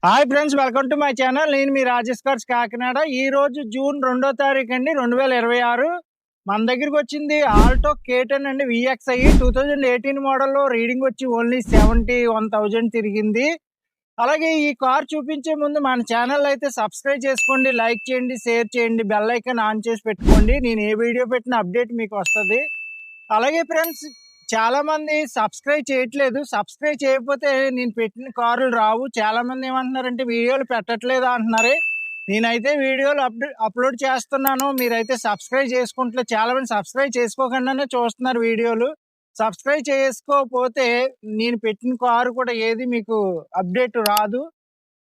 Hi friends, welcome to my channel. నేను మీ Rajesh cars Kakinada. ఈ రోజు జూన్ 2వ తారీఖు అండి 2026. మన దగ్గరికి వచ్చింది ఆల్టో K10 అండి VXi 2018 మోడల్లో. రీడింగ్ వచ్చి ఓన్లీ 71,000 తిరిగింది. అలాగే ఈ కార్ చూపించే ముందు మన ఛానల్ అయితే సబ్స్క్రైబ్ చేసుకోండి, లైక్ చేయండి, షేర్ చేయండి, బెల్ ఐకాన్ ఆన్ చేసి పెట్టుకోండి. నేను ఏ వీడియో పెట్టిన అప్డేట్ మీకు వస్తుంది. అలాగే ఫ్రెండ్స్, చాలా మంది సబ్స్క్రైబ్ చేయట్లేదు. సబ్స్క్రైబ్ చేయకపోతే నేను పెట్టిన కార్లు రావు. చాలా మంది ఏమంటున్నారంటే వీడియోలు పెట్టట్లేదు అంటున్నారు. నేనైతే వీడియోలు అప్లోడ్ చేస్తున్నాను. మీరైతే సబ్స్క్రైబ్ చేసుకుంటే, చాలా మంది సబ్స్క్రైబ్ చేసుకోకుండానే చూస్తున్నారు వీడియోలు. సబ్స్క్రైబ్ చేసుకోకపోతే నేను పెట్టిన కారు కూడా ఏది మీకు అప్డేట్ రాదు.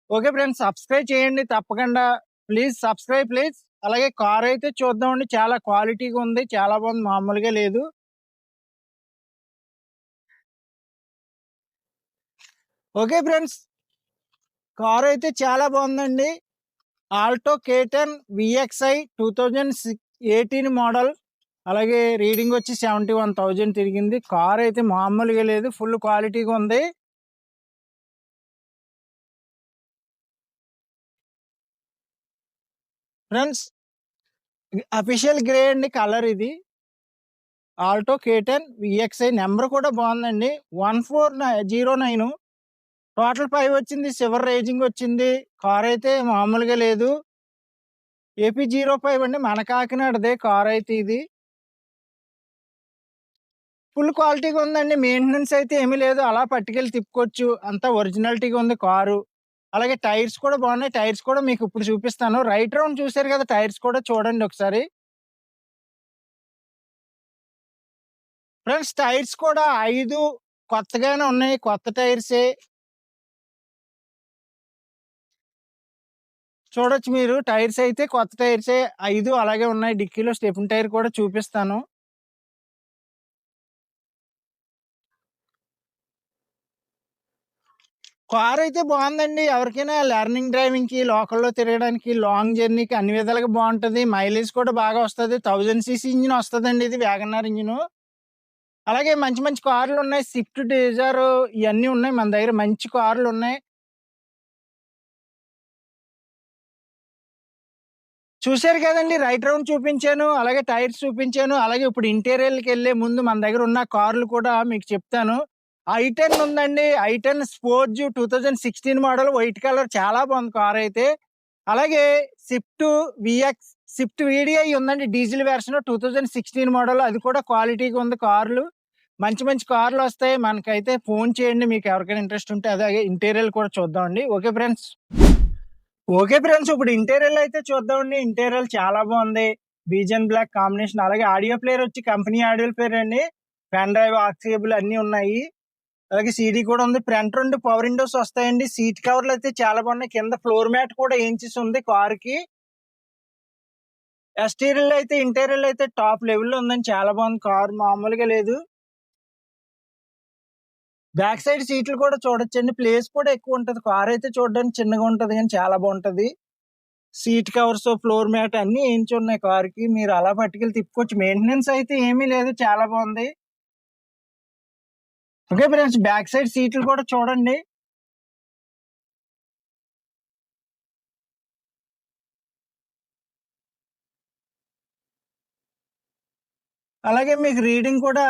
ఓకే ఫ్రెండ్స్, సబ్స్క్రైబ్ చేయండి తప్పకుండా. Please subscribe please. అలాగే కార్ అయితే చూద్దామండి. చాలా క్వాలిటీగా ఉంది, చాలా బాగుంది, మామూలుగా లేదు. ఓకే ఫ్రెండ్స్, కార్ అయితే చాలా బాగుందండి. Alto K10 VXi 2018 model. అలాగే రీడింగ్ వచ్చి 71,000 తిరిగింది. కార్ అయితే మామూలుగా లేదు, ఫుల్ క్వాలిటీగా ఉంది. ఫ్రెండ్స్, అఫీషియల్ గ్రే అండి కలర్ ఇది. ఆల్టో K10 VXi నెంబర్ కూడా బాగుందండి, 1409. టోటల్ 5 వచ్చింది, సిల్వర్ రేజింగ్ వచ్చింది. కార్ అయితే మామూలుగా లేదు. AP05 అండి, మన కాకినాడదే కార్ అయితే ఇది. ఫుల్ క్వాలిటీగా ఉందండి. మెయింటెనెన్స్ అయితే ఏమీ లేదు, అలా పట్టుకెళ్ళి తిప్పుకోవచ్చు. అంతా ఒరిజినాలిటీగా ఉంది కారు. అలాగే టైర్స్ కూడా బాగున్నాయి. టైర్స్ కూడా మీకు ఇప్పుడు చూపిస్తాను. రైట్ రౌండ్ చూసారు కదా, టైర్స్ కూడా చూడండి ఒకసారి. ఫ్రెండ్స్, టైర్స్ కూడా 5 కొత్తగానే ఉన్నాయి, కొత్త టైర్సే. చూడొచ్చు మీరు, టైర్స్ అయితే కొత్త టైర్సే 5 అలాగే ఉన్నాయి. డిక్కీలో స్టెప్ని టైర్ కూడా చూపిస్తాను. కార్ అయితే బాగుందండి. ఎవరికైనా లెర్నింగ్ డ్రైవింగ్ కి, లోకల్లో తిరగడానికి, లాంగ్ జర్నీకి అన్ని విధాలుగా బాగుంటది. మైలేజ్ కూడా బాగా వస్తుంది. 1000cc ఇంజిన్ వస్తుందండి ఇది, వ్యాగనార్ ఇంజిన్. అలాగే మంచి మంచి కార్లు ఉన్నాయి. స్విఫ్ట్ డిజైర్ ఇవన్నీ ఉన్నాయి మన దగ్గర, మంచి కార్లు ఉన్నాయి. చూశారు కదండి, రైట్ రౌండ్ చూపించాను, అలాగే టైర్స్ చూపించాను. అలాగే ఇప్పుడు ఇంటీరియర్కి వెళ్ళే ముందు మన దగ్గర ఉన్న కార్లు కూడా మీకు చెప్తాను. i10 ఉందండి, i10 sports 2016 model, white colour, చాలా బాగుంది కార్ అయితే. అలాగే స్విఫ్ట్ VDI ఉందండి, డీజిల్ వెర్షన్ 2016 మోడల్. అది కూడా క్వాలిటీగా ఉంది. కార్లు మంచి మంచి కార్లు వస్తాయి. మనకైతే ఫోన్ చేయండి మీకు ఎవరికైనా ఇంట్రెస్ట్ ఉంటే. అలాగే ఇంటీరియర్ కూడా చూద్దామండి. ఓకే ఫ్రెండ్స్, ఇప్పుడు ఇంటీరియర్ అయితే చూద్దామండి. ఇంటీరియర్ చాలా బాగుంది, బీజన్ బ్లాక్ కాంబినేషన్. అలాగే ఆడియో ప్లేయర్ వచ్చి కంపెనీ ఆడియో ప్లేయర్ అండి. పెన్ డ్రైవ్, ఆక్సిబుల్ అన్ని ఉన్నాయి. అలాగే CD కూడా ఉంది. ఫ్రంట్ 2 పవర్ విండోస్ వస్తాయండి. సీట్ కవర్లు అయితే చాలా బాగున్నాయి. కింద ఫ్లోర్ మ్యాట్ కూడా వేయించేసి ఉంది కార్ కి. ఇంటీరియర్ అయితే టాప్ లెవెల్లో ఉందండి, చాలా బాగుంది కార్, మామూలుగా లేదు. బ్యాక్ సైడ్ సీట్లు కూడా చూడొచ్చండి. ప్లేస్ కూడా ఎక్కువ ఉంటది. కార్ అయితే చూడడానికి చిన్నగా ఉంటది కానీ చాలా బాగుంటది. సీట్ కవర్స్, ఫ్లోర్ మ్యాట్ అన్ని వేయించి ఉన్నాయి కార్ కి. మీరు అలా పట్టుకెళ్ళి తిప్పుకోవచ్చు. మెయింటెనెన్స్ అయితే ఏమీ లేదు, చాలా బాగుంది. ఓకే ఫ్రెండ్స్, బ్యాక్ సైడ్ సీట్లు కూడా చూడండి. అలాగే మీకు రీడింగ్ కూడా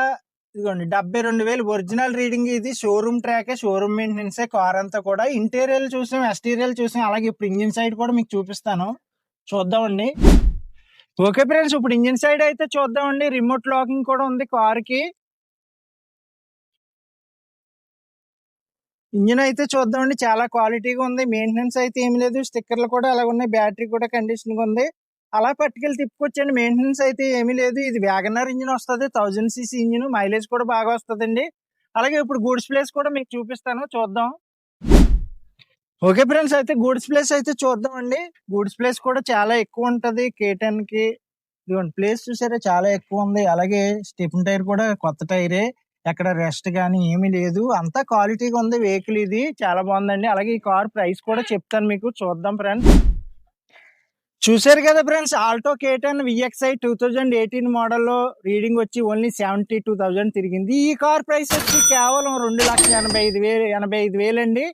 ఇదిగోండి, 72,000 ఒరిజినల్ రీడింగ్. ఇది showroom track, showroom maintenance car అంతా కూడా. ఇంటీరియర్ చూసాం, ఎక్స్టీరియర్ చూసాం. అలాగే ఇప్పుడు ఇంజిన్ సైడ్ కూడా మీకు చూపిస్తాను, చూద్దామండి. ఓకే ఫ్రెండ్స్, ఇప్పుడు ఇంజిన్ సైడ్ అయితే చూద్దామండి. రిమోట్ లాకింగ్ కూడా ఉంది కార్ కి. ఇంజిన్ అయితే చూద్దామండి, చాలా క్వాలిటీగా ఉంది. మెయింటెనెన్స్ అయితే ఏమి లేదు. స్టిక్కర్లు కూడా అలాగ ఉన్నాయి. బ్యాటరీ కూడా కండిషన్ ఉంది. అలా పట్టుకెళ్ళి తిప్పుకొచ్చండి. మెయింటెనెన్స్ అయితే ఏమీ లేదు. ఇది వ్యాగనర్ ఇంజిన్ వస్తుంది, 1000cc ఇంజిన్. మైలేజ్ కూడా బాగా వస్తుందండి. అలాగే ఇప్పుడు గూడ్స్ ప్లేస్ కూడా మీకు చూపిస్తాను, చూద్దాం. ఓకే ఫ్రెండ్స్, అయితే గూడ్స్ ప్లేస్ అయితే చూద్దామండి. గూడ్స్ ప్లేస్ కూడా చాలా ఎక్కువ ఉంటది K10 కి. ఇదిగోండి, ప్లేస్ చూసారా, చాలా ఎక్కువ ఉంది. అలాగే స్టెప్ని టైర్ కూడా కొత్త టైరే, ఎక్కడ రెస్ట్ కానీ ఏమీ లేదు. అంతా క్వాలిటీగా ఉంది వెహికల్. ఇది చాలా బాగుందండి. అలాగే ఈ కార్ ప్రైస్ కూడా చెప్తాను మీకు, చూద్దాం ఫ్రెండ్స్. చూసారు కదా ఫ్రెండ్స్, ఆల్టో K10 VXi 2018 మోడల్లో రీడింగ్ వచ్చి ఓన్లీ 72,000 తిరిగింది. ఈ కార్ ప్రైస్ వచ్చి కేవలం 2,85,000 అండి.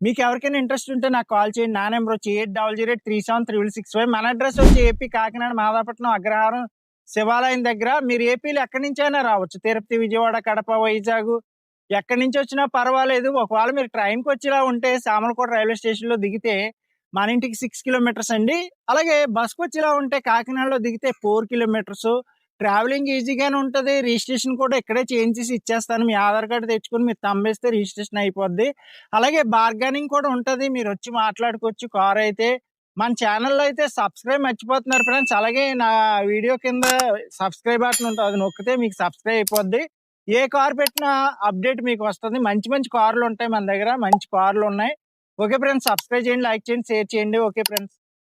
మీకు ఎవరికైనా ఇంట్రెస్ట్ ఉంటే నాకు కాల్ చేయండి. నా నెంబర్ వచ్చి 8008373665. మన అడ్రస్ వచ్చి ఏపీ కాకినాడ మాదాపట్నం అగ్రహారం శివాలయం దగ్గర. మీరు ఏపీలో ఎక్కడి నుంచైనా రావచ్చు. తిరుపతి, విజయవాడ, కడప, వైజాగ్ ఎక్కడి నుంచి వచ్చినా పర్వాలేదు. ఒకవేళ మీరు ట్రైన్కి వచ్చేలా ఉంటే సామర్లకోట రైల్వే స్టేషన్లో దిగితే మన ఇంటికి 6 కిలోమీటర్స్ అండి. అలాగే బస్కి వచ్చేలా ఉంటే కాకినాడలో దిగితే 4 కిలోమీటర్స్. ట్రావెలింగ్ ఈజీగానే ఉంటుంది. రిజిస్ట్రేషన్ కూడా ఇక్కడే చేయించేసి ఇచ్చేస్తాను. మీ ఆధార్ కార్డు తెచ్చుకొని మీరు తంబేస్తే రిజిస్ట్రేషన్ అయిపోద్ది. అలాగే బార్గెనింగ్ కూడా ఉంటుంది. మీరు వచ్చి మాట్లాడుకోవచ్చు కార్ అయితే. మన ఛానల్లో అయితే సబ్స్క్రైబ్ మర్చిపోతున్నారు ఫ్రెండ్స్. అలాగే నా వీడియో కింద సబ్స్క్రైబ్ బటన్ ఉంటుంది, అది నొక్కితే మీకు సబ్స్క్రైబ్ అయిపోద్ది. ఏ కార్ పెట్టినా అప్డేట్ మీకు వస్తుంది. మంచి మంచి కార్లు ఉంటాయి మన దగ్గర, మంచి కార్లు ఉన్నాయి. ఓకే ఫ్రెండ్స్, సబ్స్క్రైబ్ చేయండి, లైక్ చేయండి, షేర్ చేయండి. Okay friends.